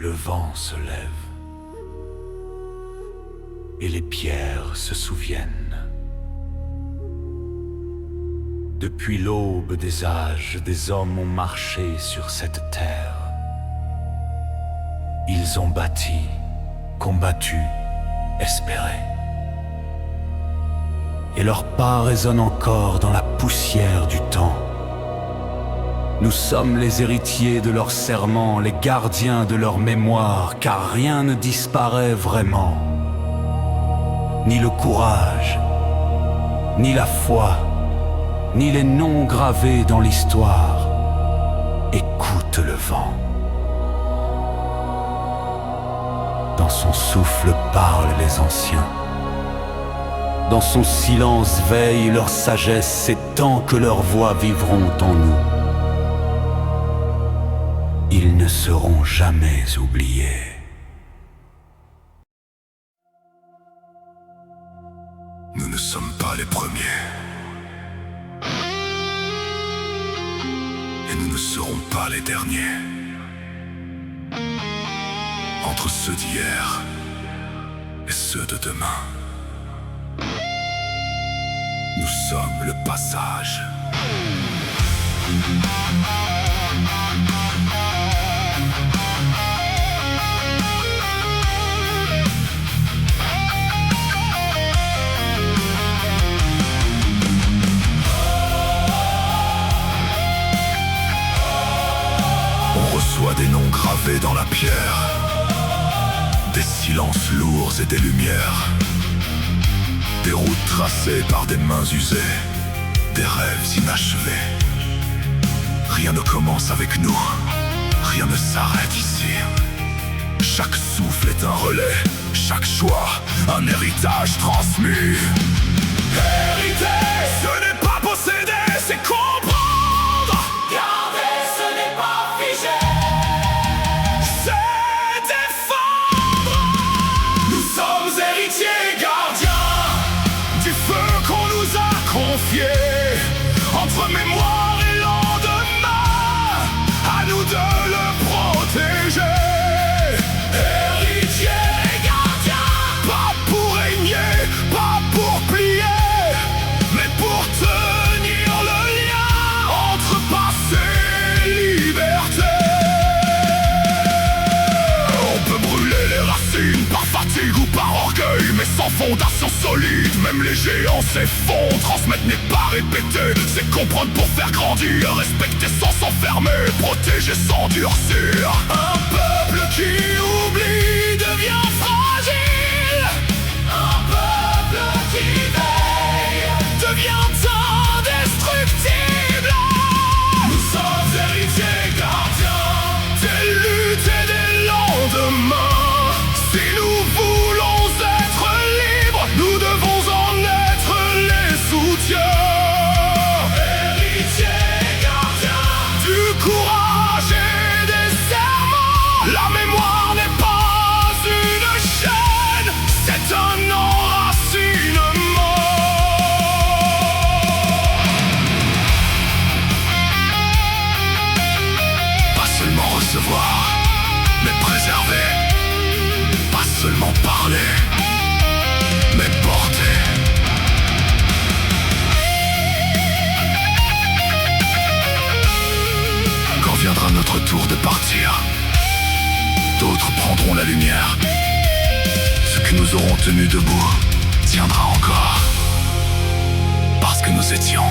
Le vent se lève et les pierres se souviennent. Depuis l'aube des âges, des hommes ont marché sur cette terre. Ils ont bâti, combattu, espéré. Et leurs pas résonnent encore dans la poussière du temps. Nous sommes les héritiers de leurs serments, les gardiens de leur mémoire, car rien ne disparaît vraiment. Ni le courage, ni la foi, ni les noms gravés dans l'histoire. Écoute le vent. Dans son souffle parlent les anciens. Dans son silence veille leur sagesse, c'est tant que leurs voix vivront en nous. Ils ne seront jamais oubliés. Nous ne sommes pas les premiers. Et nous ne serons pas les derniers. Entre ceux d'hier et ceux de demain, nous sommes le passage. On reçoit des noms gravés dans la pierre, des silences lourds et des lumières, des routes tracées par des mains usées, des rêves inachevés. Rien ne commence avec nous, rien ne s'arrête ici. Chaque souffle est un relais, chaque choix, un héritage transmis. Hériter, ce n'est pas posséder, c'est comprendre. Garder, ce n'est pas figé, c'est défendre. Nous sommes héritiers, gardiens du feu qu'on nous a confié. Entre mémoire et lendemain, à nous de le protéger. Héritiers et gardiens, pas pour régner, pas pour plier, mais pour tenir le lien entre passé et liberté. On peut brûler les racines par fatigue ou par orgueil, mais sans fondation solide, même les géants s'effondrent. Transmettre n'est pas répéter, c'est comprendre pour faire grandir. Respecter sans s'enfermer, protéger sans durcir. Un peuple qui oublie devient fragile. un peuple qui veille. Devient indestructible. Nous sommes héritiers gardiens des luttes et des lendemains. Si nous voulons être libres, nous devons en être les soutiens. Héritiers, gardiens, Du courage et des serments. La mémoire n'est pas une chaîne, c'est un enracinement. Pas seulement recevoir, mais préserver. Pas seulement parler, mais porter. Quand viendra notre tour de partir, d'autres prendront la lumière. Ce que nous aurons tenu debout tiendra encore, parce que nous étions